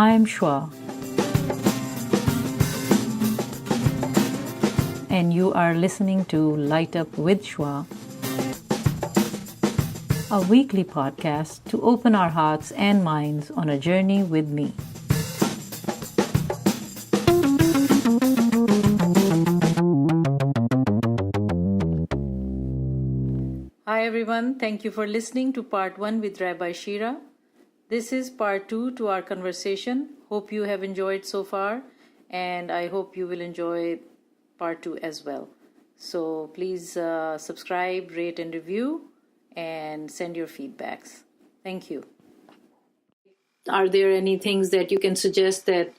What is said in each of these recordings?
I'm Shwa, and you are listening to Light Up with Shwa, a weekly podcast to open our hearts and minds on a journey with me. Hi everyone, thank you for listening to part 1 with Rabbi Shira. This is part 2 to our conversation. Hope you have enjoyed so far, and I hope you will enjoy part 2 as well. So please subscribe, rate and review, and send your feedbacks. Thank you. Are there any things that you can suggest that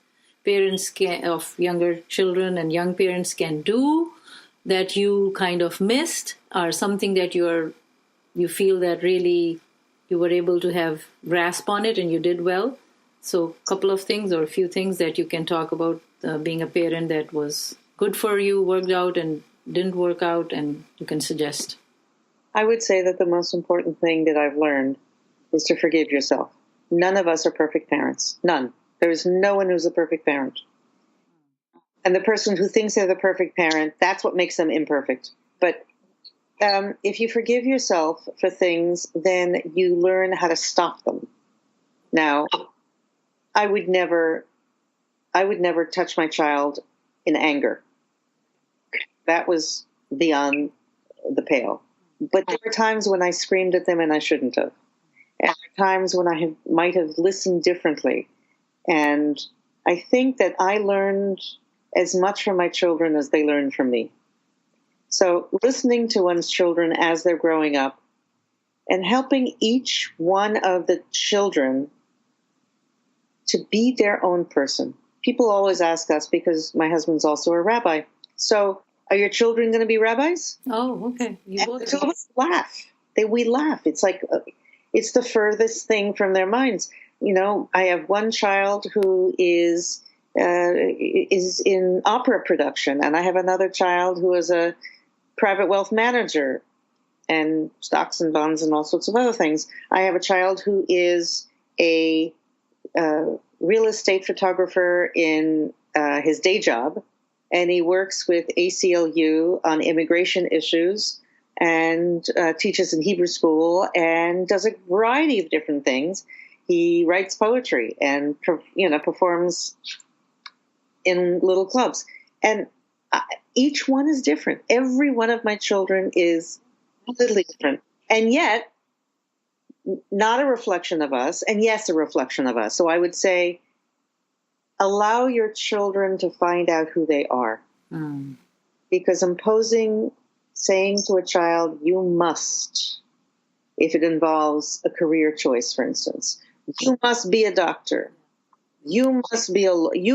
parents of younger children and young parents can do that you kind of missed, or something that you feel that really you were able to have grasp on it and you did well? So a couple of things or a few things that you can talk about being a parent that was good for you, worked out, and didn't work out, and you can suggest. I would say that the most important thing that I've learned is to forgive yourself. None of us are perfect parents. None. There is no one who's a perfect parent. And the person who thinks they're the perfect parent, that's what makes them imperfect. But if you forgive yourself for things, then you learn how to stop them. Now, I would never touch my child in anger. That was beyond the pale. But there were times when I screamed at them and I shouldn't have. And there were times when I might have listened differently. And I think that I learned as much from my children as they learned from me. So listening to one's children as they're growing up and helping each one of the children to be their own person. People always ask us, because my husband's also a rabbi, so are your children going to be rabbis? Oh, okay. You both so we laugh. We laugh. It's like, it's the furthest thing from their minds. You know, I have one child who is in opera production, and I have another child who is a private wealth manager and stocks and bonds and all sorts of other things. I have a child who is a real estate photographer in his day job, and he works with ACLU on immigration issues and teaches in Hebrew school and does a variety of different things. He writes poetry and performs in little clubs. And each one is different. Every one of my children is completely different. And yet, not a reflection of us, and yes, a reflection of us. So I would say, allow your children to find out who they are. Because saying to a child, you must, if it involves a career choice, for instance, you must be a doctor. You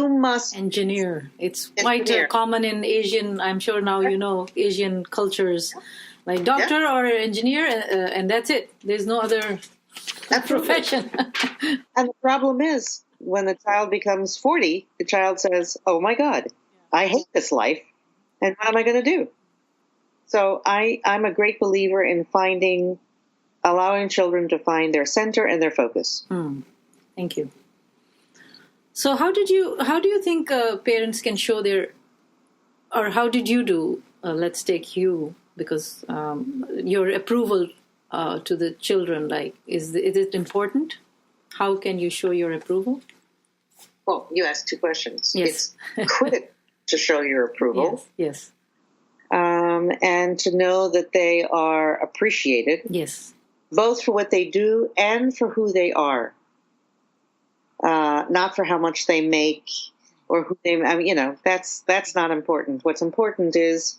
must engineer. It's quite common in Asian, I'm sure now you know, Asian cultures, like doctor or engineer, and that's it. There's no other profession. And the problem is, when the child becomes 40, the child says, oh my God, I hate this life, and what am I going to do? So I'm a great believer in allowing children to find their center and their focus. Thank you. So how do you think parents can show or how did you do, let's take you, because your approval to the children, like, is it important? How can you show your approval? Well, you asked two questions. Yes. It's critical to show your approval. Yes. And to know that they are appreciated. Yes. Both for what they do and for who they are. Not for how much they make or who they, that's not important. What's important is,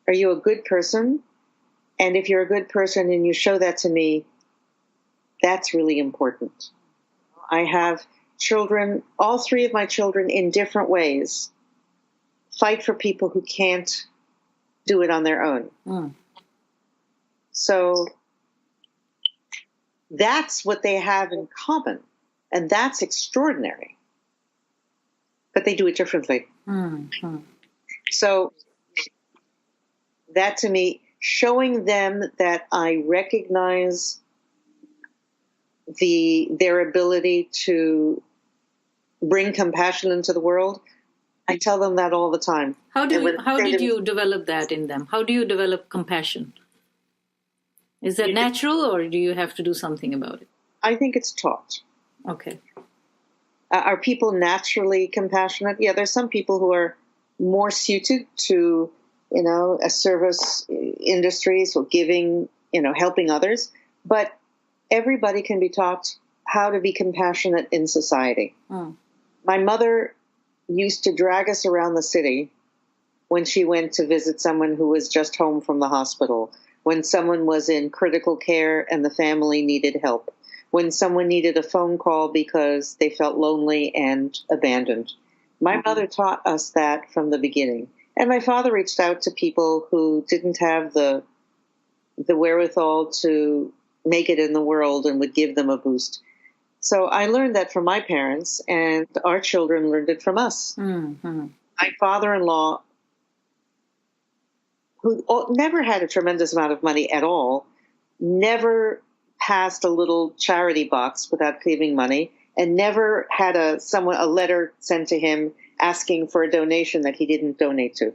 are you a good person? And if you're a good person and you show that to me, that's really important. I have children, all three of my children in different ways, fight for people who can't do it on their own. So that's what they have in common. And that's extraordinary. But they do it differently. So that, to me, showing them that I recognize their ability to bring compassion into the world. I tell them that all the time. How did you develop that in them? How do you develop compassion? Is that natural, or do you have to do something about it? I think it's taught. Okay. Are people naturally compassionate? Yeah, there's some people who are more suited to, a service industries or giving, helping others. But everybody can be taught how to be compassionate in society. Mm. My mother used to drag us around the city when she went to visit someone who was just home from the hospital, when someone was in critical care and the family needed help, when someone needed a phone call because they felt lonely and abandoned. My mother taught us that from the beginning. And my father reached out to people who didn't have the wherewithal to make it in the world and would give them a boost. So I learned that from my parents, and our children learned it from us. Mm-hmm. My father-in-law, who never had a tremendous amount of money at all, never passed a little charity box without giving money, and never had a letter sent to him asking for a donation that he didn't donate to.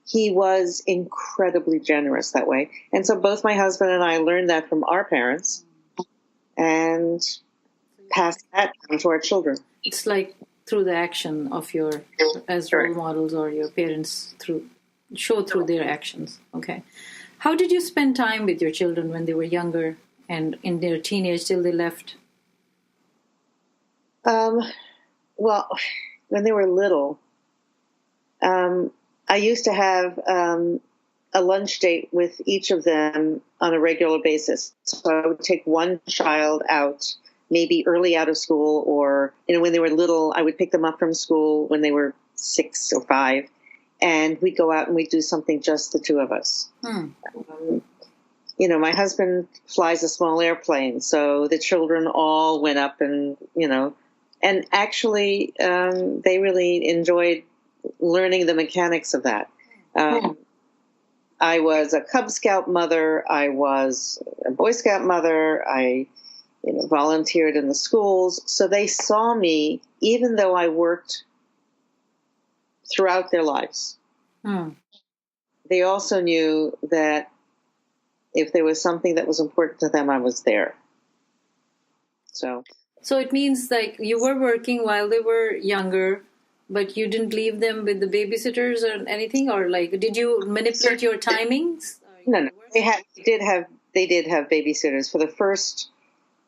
He was incredibly generous that way. And so both my husband and I learned that from our parents and passed that on to our children. It's like through the action of as role models, or your parents show through their actions. Okay. How did you spend time with your children when they were younger and in their teenage till they left? Well, when they were little, I used to have a lunch date with each of them on a regular basis. So I would take one child out, maybe early out of school, or, when they were little, I would pick them up from school when they were 6 or 5, and we'd go out and we'd do something just the two of us. My husband flies a small airplane, so the children all went up and actually they really enjoyed learning the mechanics of that. I was a Cub Scout mother. I was a Boy Scout mother. I volunteered in the schools. So they saw me, even though I worked throughout their lives. They also knew that if there was something that was important to them, I was there. So it means like you were working while they were younger, but you didn't leave them with the babysitters or anything, or like, did you manipulate your timings? No. They did have babysitters for the first,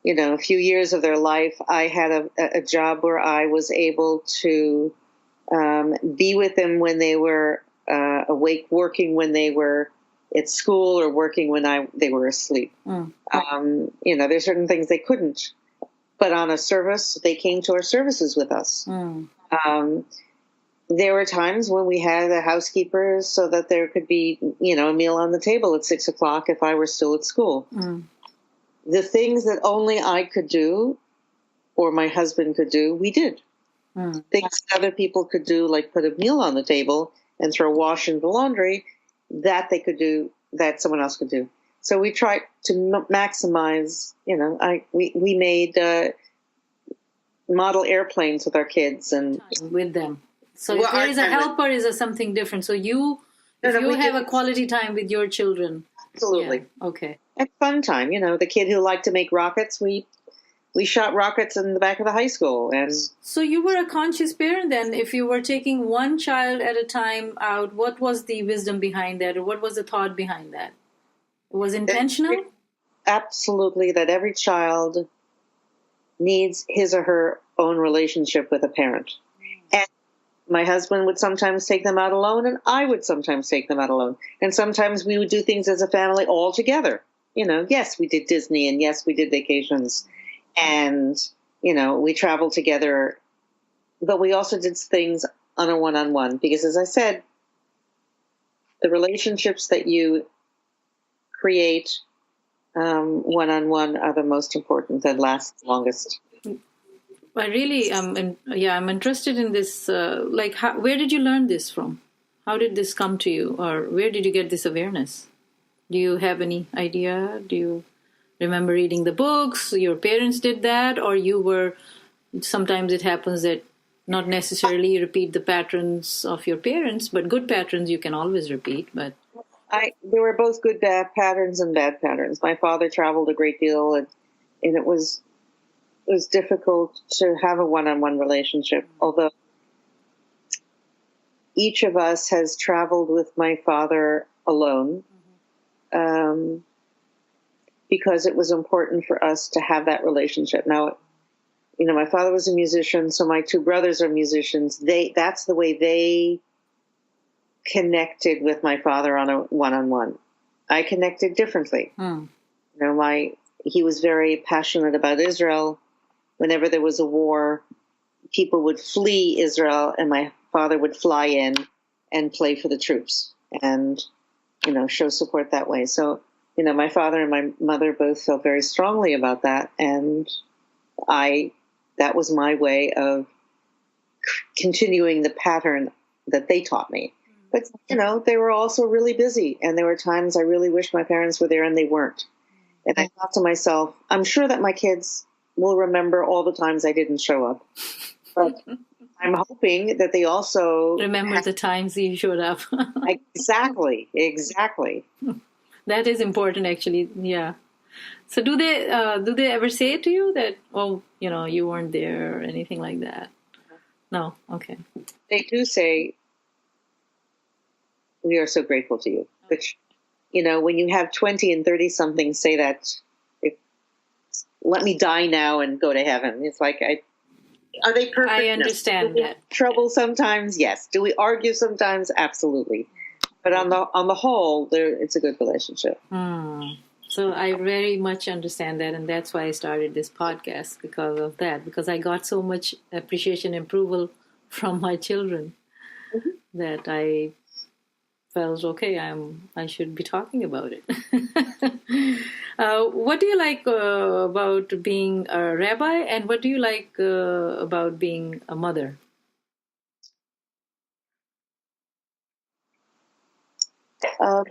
few years of their life. I had a job where I was able to be with them when they were awake, working when they were at school, or working when they were asleep. There's certain things they couldn't. But on a service, they came to our services with us. There were times when we had a housekeeper so that there could be, a meal on the table at 6 o'clock if I were still at school. The things that only I could do or my husband could do, we did. Things that other people could do, like put a meal on the table and throw wash in the laundry, that they could do, that someone else could do. So we tried to maximize, we made model airplanes with our kids and with them. So if there is a helper, is something different. So if you have a quality time with your children. Absolutely. Yeah, okay. At fun time, the kid who liked to make rockets, we shot rockets in the back of the high school. And so you were a conscious parent then. If you were taking one child at a time out, what was the wisdom behind that, or what was the thought behind that? It was intentional? Absolutely, that every child needs his or her own relationship with a parent. And my husband would sometimes take them out alone, and I would sometimes take them out alone. And sometimes we would do things as a family all together. Yes, we did Disney, and yes, we did vacations. And, we traveled together. But we also did things on a one-on-one. Because as I said, the relationships that you create one-on-one are the most important and last the longest. I really I'm interested in this. Where did you learn this from? How did this come to you, or where did you get this awareness? Do you have any idea? Do you remember reading the books? Your parents did that, or sometimes it happens that not necessarily repeat the patterns of your parents, but good patterns you can always repeat. But there were both good bad patterns and bad patterns. My father traveled a great deal, and it was difficult to have a one-on-one relationship, although each of us has traveled with my father alone, because it was important for us to have that relationship. Now, my father was a musician, so my two brothers are musicians. That's the way they connected with my father on a one-on-one. I connected differently. He was very passionate about Israel. Whenever there was a war, people would flee Israel, and my father would fly in and play for the troops and, show support that way. So, my father and my mother both felt very strongly about that. And that was my way of continuing the pattern that they taught me. But, they were also really busy. And there were times I really wished my parents were there and they weren't. And I thought to myself, I'm sure that my kids will remember all the times I didn't show up. But I'm hoping that they also remember the times you showed up. Exactly. That is important, actually. Yeah. So do they ever say to you that, you weren't there or anything like that? No. Okay. They do say, we are so grateful to you. Which, when you have 20 and 30 something say that, let me die now and go to heaven. It's like, are they perfect? I understand that. Trouble sometimes, yes. Do we argue sometimes? Absolutely. But on the whole, it's a good relationship. So I very much understand that, and that's why I started this podcast, because of that. Because I got so much appreciation and approval from my children that I felt, okay, I should be talking about it. What do you like about being a rabbi, and what do you like about being a mother?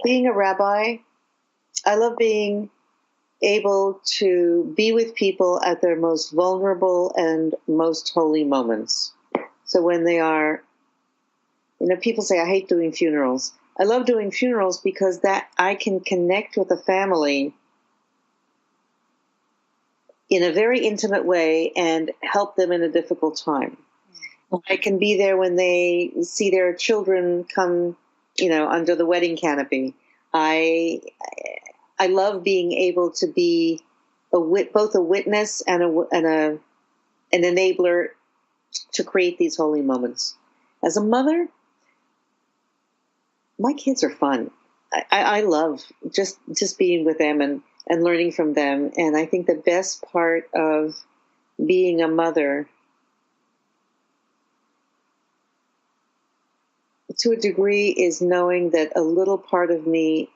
Being a rabbi, I love being able to be with people at their most vulnerable and most holy moments. So when they are, people say, I hate doing funerals. I love doing funerals because that I can connect with a family in a very intimate way and help them in a difficult time. I can be there when they see their children come, under the wedding canopy. I love being able to be both a witness and an enabler to create these holy moments. As a mother, my kids are fun. I love just being with them and learning from them. And I think the best part of being a mother, to a degree, is knowing that a little part of me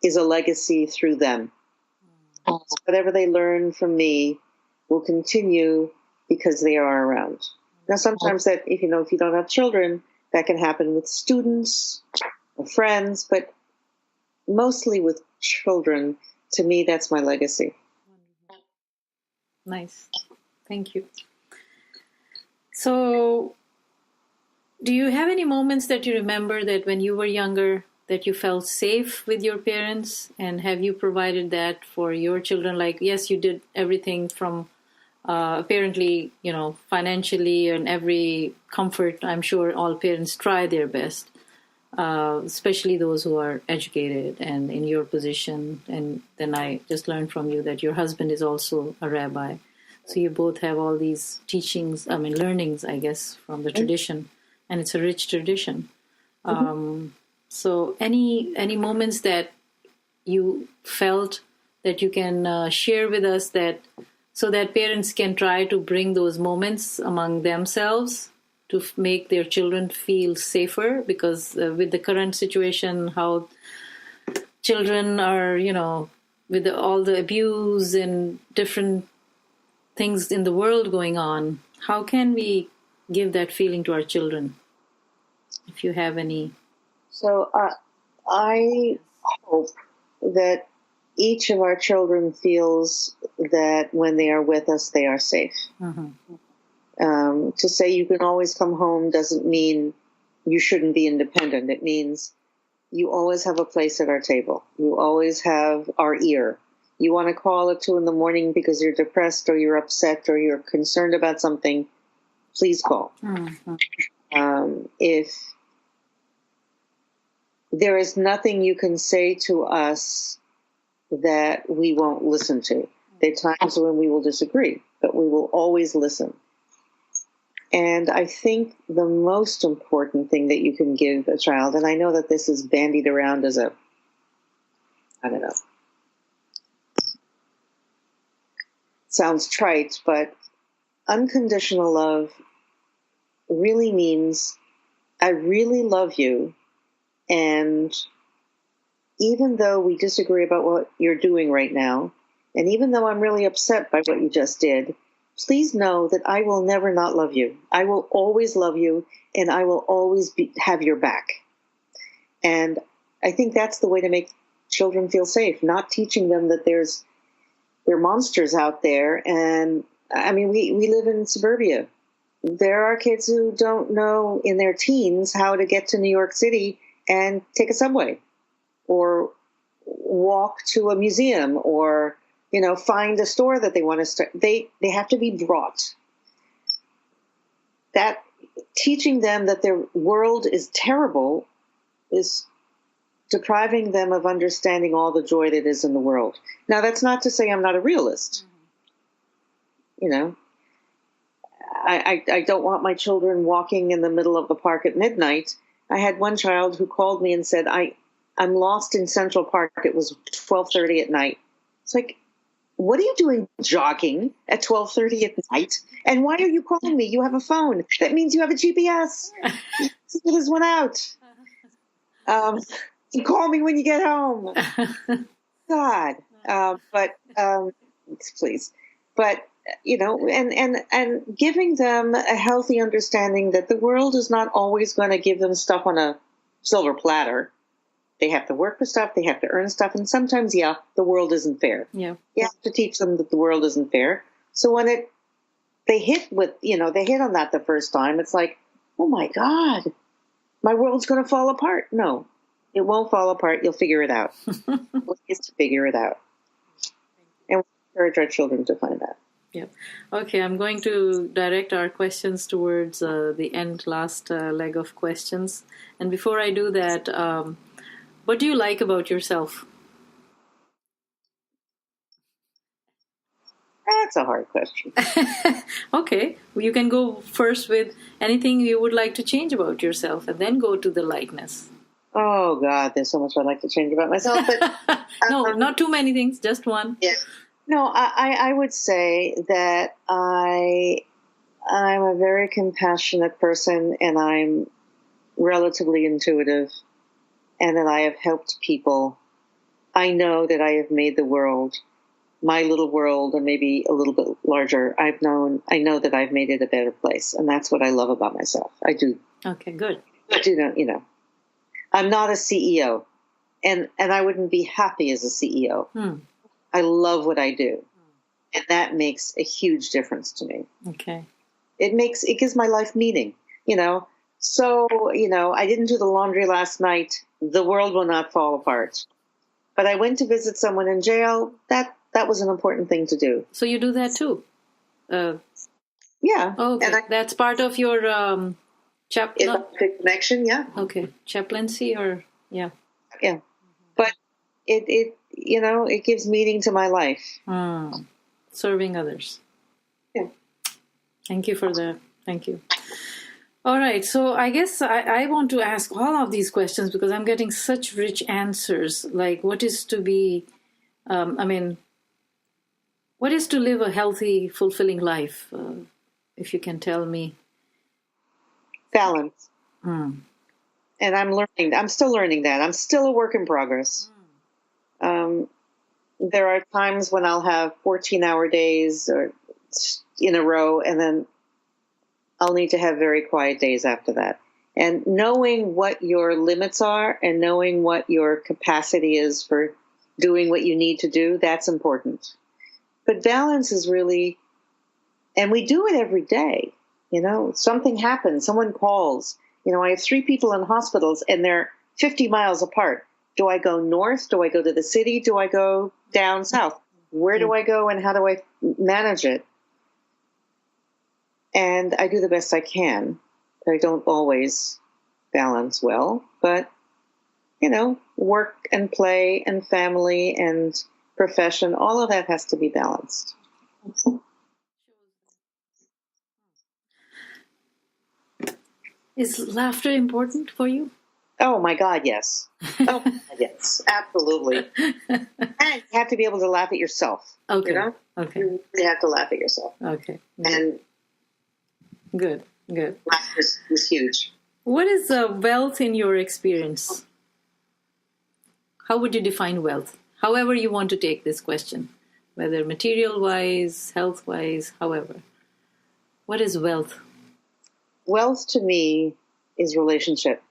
is a legacy through them. So whatever they learn from me will continue because they are around. Now, sometimes that, if you don't have children, that can happen with students or friends, but mostly with children. To me, that's my legacy. Nice. Thank you. So, do you have any moments that you remember that when you were younger, that you felt safe with your parents? And have you provided that for your children? Like, yes, you did everything from apparently, financially and every comfort. I'm sure all parents try their best, especially those who are educated and in your position. And then I just learned from you that your husband is also a rabbi. So you both have all these learnings, I guess, from the tradition. And it's a rich tradition. So any moments that you felt that you can share with us, that so that parents can try to bring those moments among themselves to make their children feel safer? Because with the current situation, how children are, with all the abuse and different things in the world going on, how can we give that feeling to our children? If you have any. So I hope that each of our children feels that when they are with us, they are safe. To say you can always come home doesn't mean you shouldn't be independent. It means you always have a place at our table. You always have our ear. You want to call at 2 a.m. because you're depressed or you're upset or you're concerned about something, please call. If there is nothing you can say to us that we won't listen to. There are times when we will disagree, but we will always listen. And I think the most important thing that you can give a child, and I know that this is bandied around as a, I don't know, sounds trite, but unconditional love really means I really love you, and even though we disagree about what you're doing right now, and even though I'm really upset by what you just did, please know that I will never not love you. I will always love you, and I will always have your back. And I think that's the way to make children feel safe, not teaching them that there are monsters out there. And I mean, we live in suburbia. There are kids who don't know in their teens how to get to New York City and take a subway or walk to a museum or, find a store that they want to start. They have to be brought. That teaching them that their world is terrible is depriving them of understanding all the joy that is in the world. Now, that's not to say I'm not a realist. I don't want my children walking in the middle of the park at midnight. I had one child who called me and said, I'm lost in Central Park. It was 12:30 at night. It's like, what are you doing jogging at 12:30 at night? And why are you calling me? You have a phone. That means you have a GPS. This went out. You call me when you get home. God. Please. But, and giving them a healthy understanding that the world is not always going to give them stuff on a silver platter. They have to work for stuff. They have to earn stuff. And sometimes, the world isn't fair. Yeah. You have to teach them that the world isn't fair. So when they hit on that the first time, it's like, oh my God, my world's going to fall apart. No, it won't fall apart. You'll figure it out. It's to figure it out. And we encourage our children to find that. Yeah. Okay, I'm going to direct our questions towards the last leg of questions. And before I do that, what do you like about yourself? That's a hard question. Okay, well, you can go first with anything you would like to change about yourself and then go to the likeness. Oh, God, there's so much I'd like to change about myself. But, no, not too many things, just one. Yeah. No, I would say that I'm a very compassionate person, and I'm relatively intuitive, and that I have helped people. I know that I have made the world, my little world, and maybe a little bit larger. I know that I've made it a better place, and that's what I love about myself. I do. Okay, good. I do know, I'm not a CEO, and I wouldn't be happy as a CEO. I love what I do, and that makes a huge difference to me. Okay. It gives my life meaning, So, I didn't do the laundry last night. The world will not fall apart. But I went to visit someone in jail. That was an important thing to do. So you do that too? Yeah. Okay. And that's part of your connection, yeah. Okay. Chaplaincy or, yeah. Yeah. But it gives meaning to my life. Serving others. Yeah. Thank you for that. Thank you. All right. So I guess I want to ask all of these questions because I'm getting such rich answers. Like, what is to be, what is to live a healthy, fulfilling life? If you can tell me. Balance. And I'm still learning that. I'm still a work in progress. There are times when I'll have 14-hour days or in a row, and then I'll need to have very quiet days after that. And knowing what your limits are and knowing what your capacity is for doing what you need to do, that's important. But balance is really, and we do it every day. Something happens. Someone calls. I have 3 people in hospitals, and they're 50 miles apart. Do I go north? Do I go to the city? Do I go down south? Where do I go, and how do I manage it? And I do the best I can. I don't always balance well, but, work and play and family and profession, all of that has to be balanced. Is laughter important for you? Oh, my God, yes. Oh, yes, absolutely. And you have to be able to laugh at yourself. Okay. Okay. You really have to laugh at yourself. Okay. And good. laughter is huge. What is wealth in your experience? How would you define wealth? However you want to take this question, whether material-wise, health-wise, however. What is wealth? Wealth to me is relationship.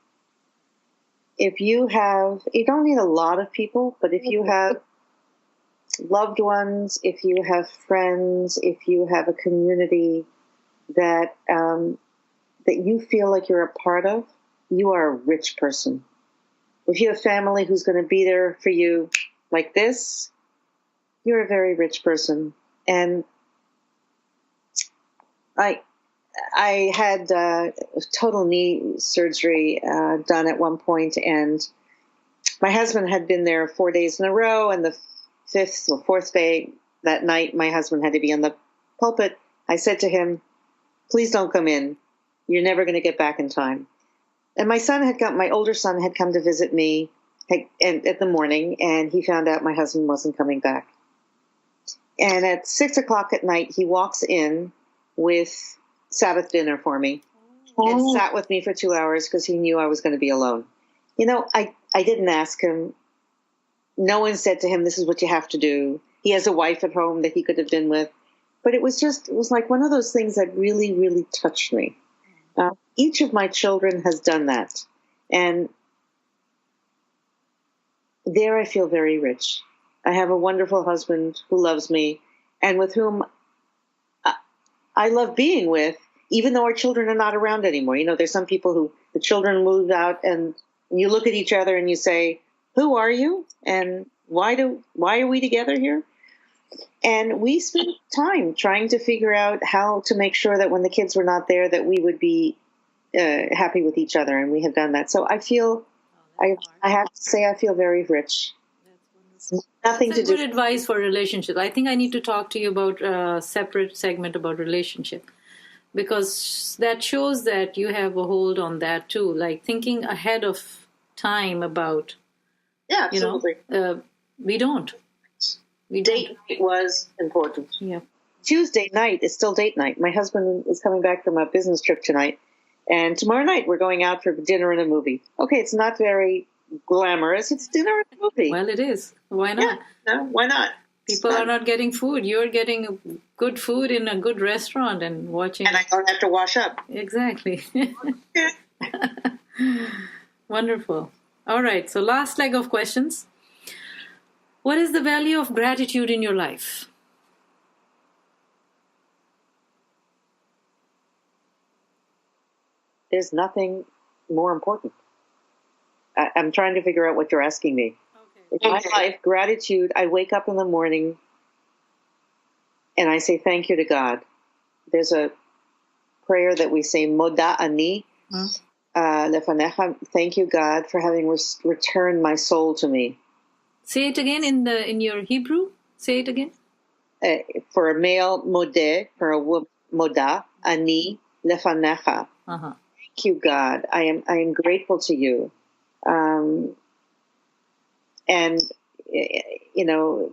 If you don't need a lot of people, but if you have loved ones, if you have friends, if you have a community that you feel like you're a part of, you are a rich person. If you have family who's going to be there for you like this, you're a very rich person. And I had total knee surgery done at one point, and my husband had been there 4 days in a row, and the 5th or 4th day that night, my husband had to be on the pulpit. I said to him, please don't come in. You're never going to get back in time. And my older son had come to visit me at the morning, and he found out my husband wasn't coming back. And at 6:00 at night, he walks in with Sabbath dinner for me and sat with me for 2 hours because he knew I was going to be alone. I didn't ask him. No one said to him, this is what you have to do. He has a wife at home that he could have been with. But it was like one of those things that really, really touched me. Each of my children has done that. And there I feel very rich. I have a wonderful husband who loves me and with whom I love being with, even though our children are not around anymore. There's some people who the children moved out, and you look at each other and you say, who are you? And why are we together here? And we spent time trying to figure out how to make sure that when the kids were not there, that we would be happy with each other. And we have done that. So I feel, I have to say, I feel very rich. Nothing That's to do. Good advice for relationships. I think I need to talk to you about a separate segment about relationship, because that shows that you have a hold on that too, like thinking ahead of time about. Yeah, absolutely. We don't. Date night was important. Yeah. Tuesday night is still date night. My husband is coming back from a business trip tonight, and tomorrow night we're going out for dinner and a movie. Okay, it's not very glamorous. It's dinner and a movie. Well, it is. Why not? Yeah, no, why not? People are not getting food. You're getting good food in a good restaurant and watching. And I don't have to wash up. Exactly. Wonderful. All right. So last leg of questions. What is the value of gratitude in your life? There's nothing more important. I'm trying to figure out what you're asking me. Okay. In my life, gratitude, I wake up in the morning and I say thank you to God. There's a prayer that we say, Moda ani lefanecha. Thank you, God, for having returned my soul to me. Say it again in your Hebrew. Say it again. For a male, modeh. For a woman, moda ani lefanecha. Thank you, God. I am grateful to you. And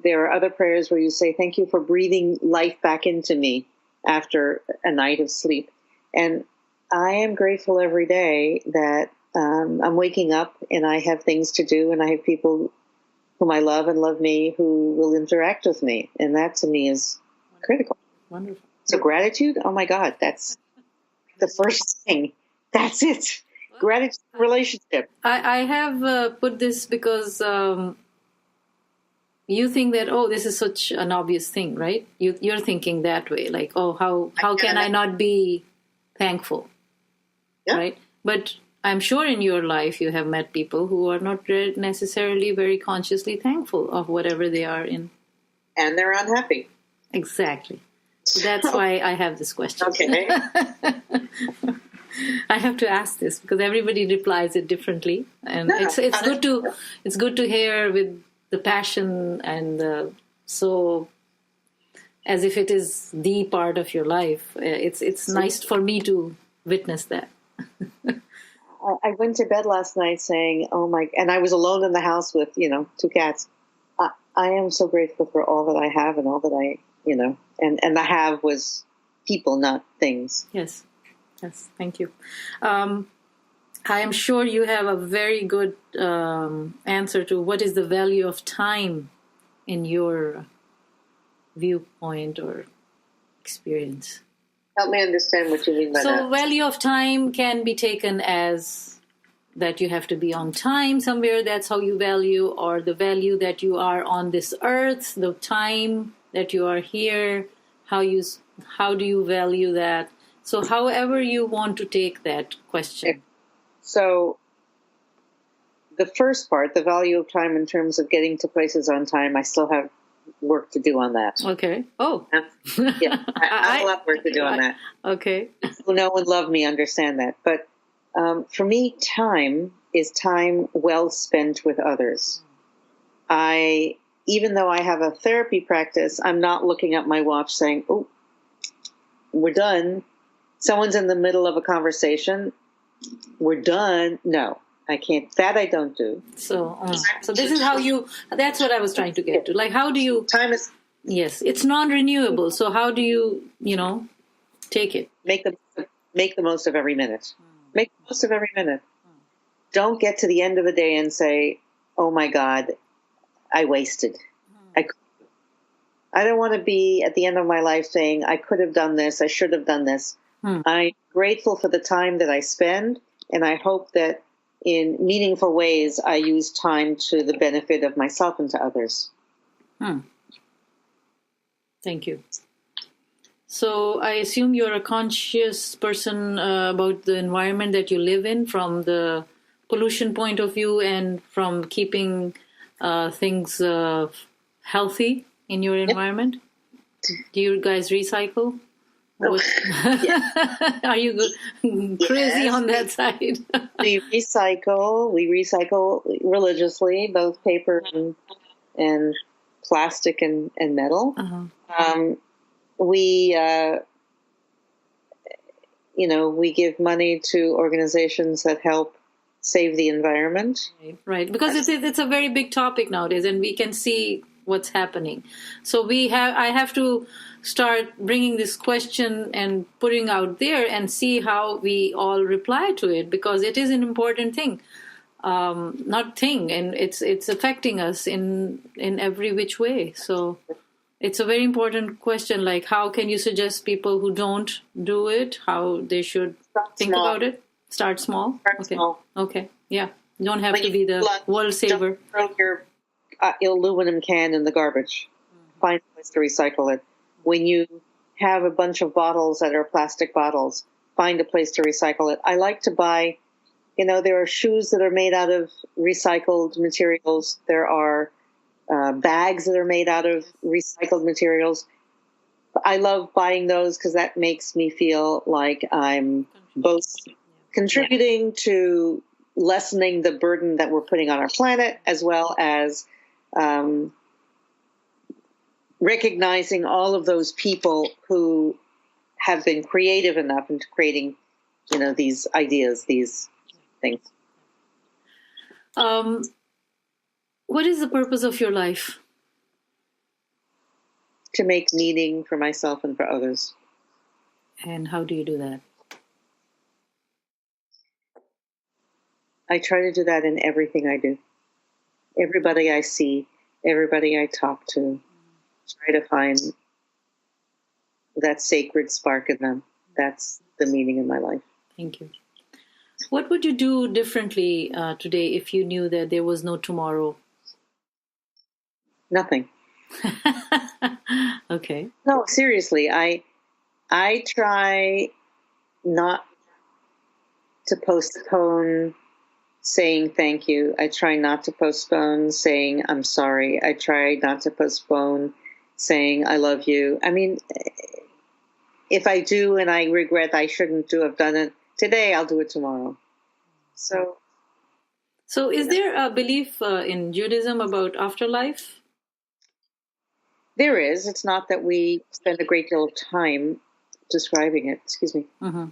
there are other prayers where you say, thank you for breathing life back into me after a night of sleep. And I am grateful every day that I'm waking up and I have things to do, and I have people whom I love and love me who will interact with me. And that to me is critical. Wonderful. So gratitude, oh my God, that's the first thing. That's it. Gratitude relationship. I have put this because you think that, this is such an obvious thing, right? You're thinking that way, like, how can I not be thankful, Yeah. right? But I'm sure in your life you have met people who are not necessarily very consciously thankful of whatever they are in. And they're unhappy. Exactly. So that's why I have this question. Okay. I have to ask this because everybody replies it differently, and No, it's good to hear with the passion and so as if it is the part of your life. It's nice for me to witness that. I went to bed last night saying, "Oh my!" And I was alone in the house with 2 cats. I am so grateful for all that I have and all that I and the have was people, not things. Yes, thank you. I am sure you have a very good answer to what is the value of time in your viewpoint or experience. Help me understand what you mean by that. So value of time can be taken as that you have to be on time somewhere, that's how you value, or the value that you are on this earth, the time that you are here, how do you value that? So however you want to take that question. So the first part, the value of time in terms of getting to places on time, I still have work to do on that. Okay. Oh. Yeah, I have a lot of work to do on that. Okay. People who know and love me understand that. But for me, time is time well spent with others. Even though I have a therapy practice, I'm not looking at my watch saying, "Oh, we're done." Someone's in the middle of a conversation. We're done. No, I can't. That I don't do. So this is how that's what I was trying to get to. Like, how do you... Time is... Yes, it's non-renewable. So how do you, take it? Make the most of every minute. Make the most of every minute. Don't get to the end of the day and say, "Oh my God, I wasted." I don't want to be at the end of my life saying, "I could have done this. I should have done this." I'm grateful for the time that I spend, and I hope that in meaningful ways I use time to the benefit of myself and to others. Thank you. So I assume you're a conscious person about the environment that you live in, from the pollution point of view and from keeping things healthy in your environment. Do you guys recycle? Are you crazy on that side? We recycle religiously, both paper and plastic and metal. We give money to organizations that help save the environment. Right, because it's a very big topic nowadays, and we can see what's happening. So I have to start bringing this question and putting out there and see how we all reply to it, because it is an important thing. And it's affecting us in every which way. So it's a very important question. Like, how can you suggest people who don't do it how they should think about it? Start small. Small. Okay. Yeah. You don't have to be the world saver. Don't throw your aluminum can in the garbage. Find a place to recycle it. When you have a bunch of bottles that are plastic bottles, find a place to recycle it. I like to buy, there are shoes that are made out of recycled materials. There are bags that are made out of recycled materials. I love buying those because that makes me feel like I'm both contributing to lessening the burden that we're putting on our planet, as well as recognizing all of those people who have been creative enough into creating, these ideas, these things. What is the purpose of your life? To make meaning for myself and for others. And how do you do that? I try to do that in everything I do. Everybody I see, everybody I talk to, try to find that sacred spark in them. That's the meaning of my life. Thank you. What would you do differently today if you knew that there was no tomorrow? Nothing. Okay. No, seriously. I try not to postpone saying thank you. I try not to postpone saying I'm sorry. I try not to postpone saying I love you. I mean, if I do and I regret I shouldn't have done it today, I'll do it tomorrow. So is there a belief in Judaism about afterlife? There is. It's not that we spend a great deal of time describing it. Excuse me. Mm-hmm.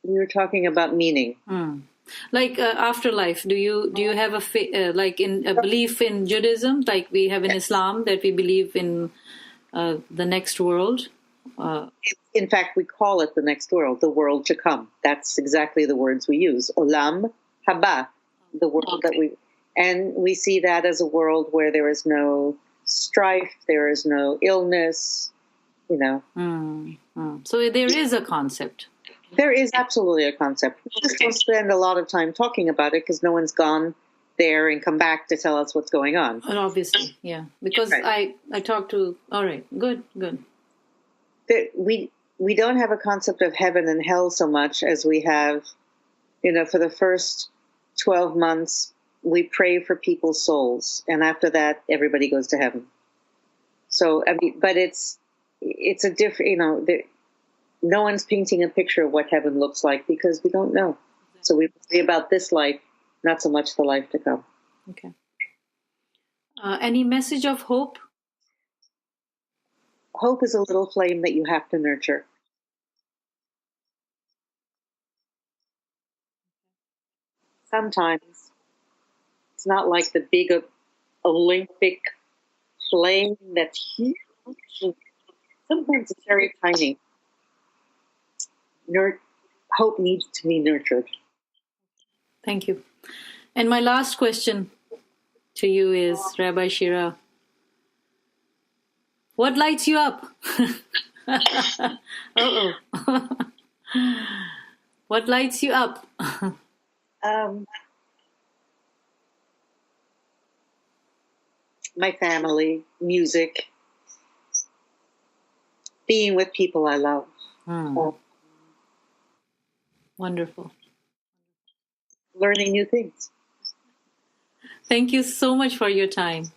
We were talking about meaning. Like afterlife, do you have a belief in Judaism, like we have in Islam, that we believe in the next world? In fact, we call it the next world, the world to come. That's exactly the words we use. Olam haba, the world that we see that as a world where there is no strife, there is no illness, you know. So there is a concept. There is absolutely a concept. We just don't spend a lot of time talking about it because no one's gone there and come back to tell us what's going on. And obviously, yeah. Because right. I talked to, all right, good. We don't have a concept of heaven and hell so much as we have, for the first 12 months, we pray for people's souls. And after that, everybody goes to heaven. So, I mean, but it's a different, no one's painting a picture of what heaven looks like because we don't know. So we say about this life, not so much the life to come. Okay. Any message of hope? Hope is a little flame that you have to nurture. Sometimes it's not like the big Olympic flame that's huge. Sometimes it's very tiny. Hope needs to be nurtured. Thank you. And my last question to you is, Rabbi Shira, what lights you up? What lights you up? My family, music, being with people I love. Wonderful. Learning new things. Thank you so much for your time.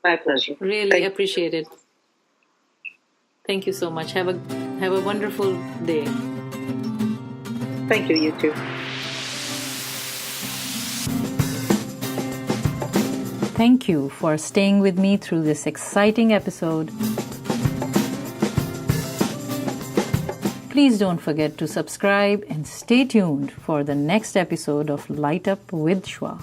My pleasure. Really appreciate it. Thank you so much. Have a wonderful day. Thank you, you too. Thank you for staying with me through this exciting episode. Please don't forget to subscribe and stay tuned for the next episode of Light Up with Shwa.